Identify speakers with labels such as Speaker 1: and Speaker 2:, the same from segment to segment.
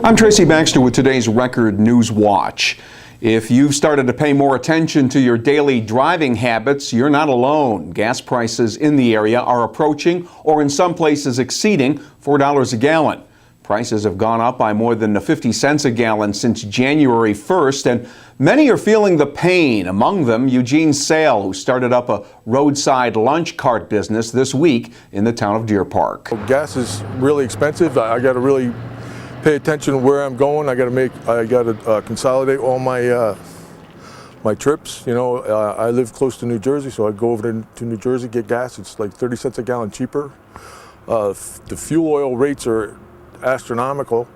Speaker 1: I'm Tracy Baxter with today's Record Newswatch. If you've started to pay more attention to your daily driving habits, you're not alone. Gas prices in the area are approaching, or in some places exceeding, $4 a gallon. Prices have gone up by more than 50 cents a gallon since January 1st, and many are feeling the pain. Among them, Eugene Sale, who started up a roadside lunch cart business this week in the town of Deer Park.
Speaker 2: Gas is really expensive. I got to really pay attention to where I'm going. I got to consolidate all my my trips. You know, I live close to New Jersey, so I go over to New Jersey, get gas. It's like 30 cents a gallon cheaper. The fuel oil rates are astronomical,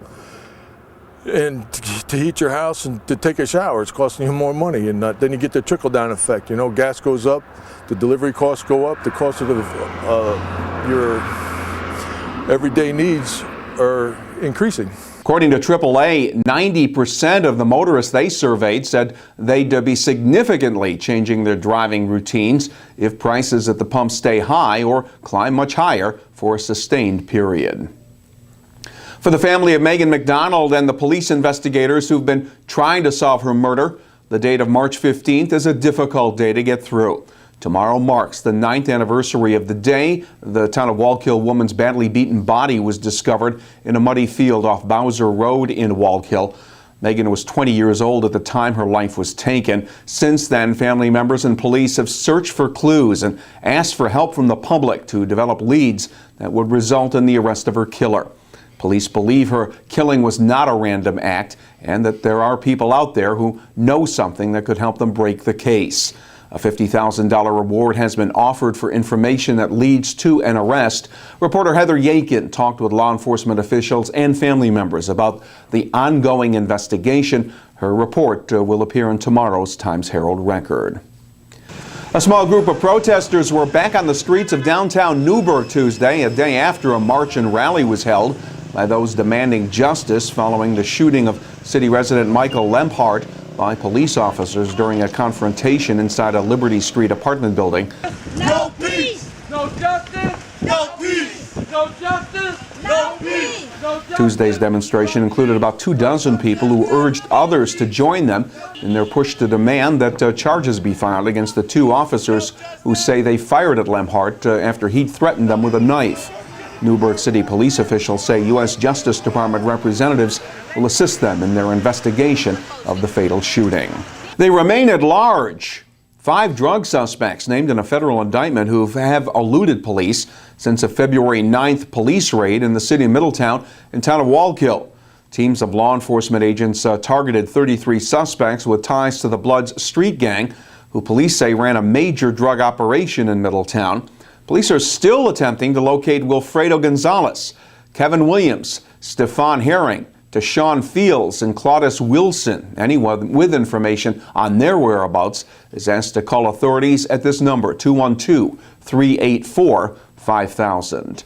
Speaker 2: and to heat your house and to take a shower, it's costing you more money, and then you get the trickle-down effect. You know, gas goes up, the delivery costs go up, the cost of your everyday needs are increasing.
Speaker 1: According to AAA, 90% of the motorists they surveyed said they'd be significantly changing their driving routines if prices at the pump stay high or climb much higher for a sustained period. For the family of Megan McDonald and the police investigators who've been trying to solve her murder, the date of March 15th is a difficult day to get through. Tomorrow marks the 9th anniversary of the day the Town of Wallkill woman's badly beaten body was discovered in a muddy field off Bowser Road in Wallkill. Megan was 20 years old at the time her life was taken. Since then, family members and police have searched for clues and asked for help from the public to develop leads that would result in the arrest of her killer. Police believe her killing was not a random act and that there are people out there who know something that could help them break the case. A $50,000 reward has been offered for information that leads to an arrest. Reporter Heather Yakin talked with law enforcement officials and family members about the ongoing investigation. Her report will appear in tomorrow's Times-Herald Record. A small group of protesters were back on the streets of downtown Newburgh Tuesday, a day after a march and rally was held by those demanding justice following the shooting of city resident Michael Lemphart by police officers during a confrontation inside a Liberty Street apartment building.
Speaker 3: No peace! No justice! No peace! No justice! No peace! No justice!
Speaker 1: Tuesday's demonstration included about 24 people who urged others to join them in their push to demand that charges be filed against the two officers who say they fired at Lemphart after he threatened them with a knife. Newburgh City police officials say U.S. Justice Department representatives will assist them in their investigation of the fatal shooting. They remain at large. 5 drug suspects named in a federal indictment who have eluded police since a February 9th police raid in the city of Middletown and Town of Wallkill. Teams of law enforcement agents targeted 33 suspects with ties to the Bloods street gang, who police say ran a major drug operation in Middletown. Police are still attempting to locate Wilfredo Gonzalez, Kevin Williams, Stefan Herring, Deshaun Fields, and Claudius Wilson. Anyone with information on their whereabouts is asked to call authorities at this number, 212-384-5000.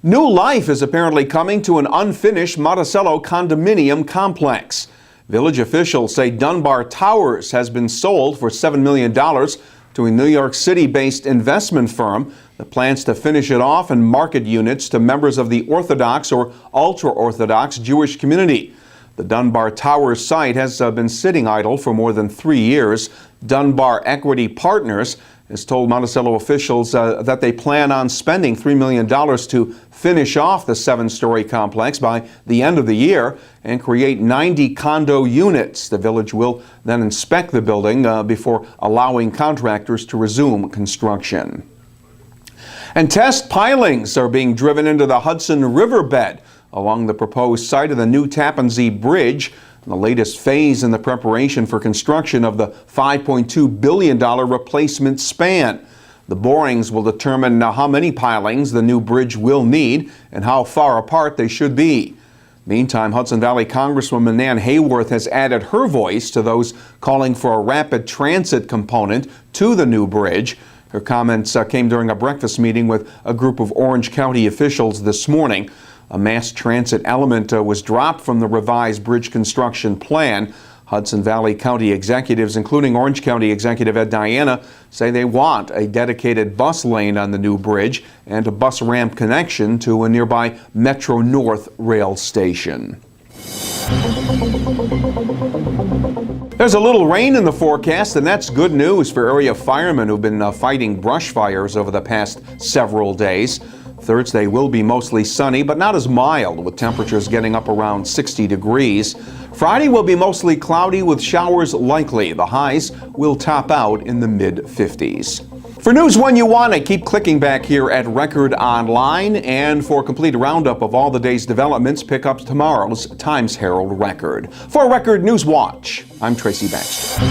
Speaker 1: New life is apparently coming to an unfinished Monticello condominium complex. Village officials say Dunbar Towers has been sold for $7 million to a New York City-based investment firm that plans to finish it off and market units to members of the Orthodox or ultra-Orthodox Jewish community. The Dunbar Towers site has been sitting idle for more than 3 years. Dunbar Equity Partners has told Monticello officials that they plan on spending $3 million to finish off the 7-story complex by the end of the year and create 90 condo units. The village will then inspect the building before allowing contractors to resume construction. And test pilings are being driven into the Hudson riverbed along the proposed site of the new Tappan Zee Bridge, the latest phase in the preparation for construction of the $5.2 billion replacement span. The borings will determine how many pilings the new bridge will need and how far apart they should be. Meantime, Hudson Valley Congresswoman Nan Hayworth has added her voice to those calling for a rapid transit component to the new bridge. Her comments came during a breakfast meeting with a group of Orange County officials this morning. A mass transit element was dropped from the revised bridge construction plan. Hudson Valley County executives, including Orange County Executive Ed Diana, say they want a dedicated bus lane on the new bridge and a bus ramp connection to a nearby Metro North rail station. There's a little rain in the forecast, and that's good news for area firemen who've been fighting brush fires over the past several days. Thursday will be mostly sunny, but not as mild, with temperatures getting up around 60 degrees. Friday will be mostly cloudy with showers likely. The highs will top out in the mid-50s. For news when you want it, keep clicking back here at Record Online. And for a complete roundup of all the day's developments, pick up tomorrow's Times Herald Record. For Record Newswatch, I'm Tracy Baxter.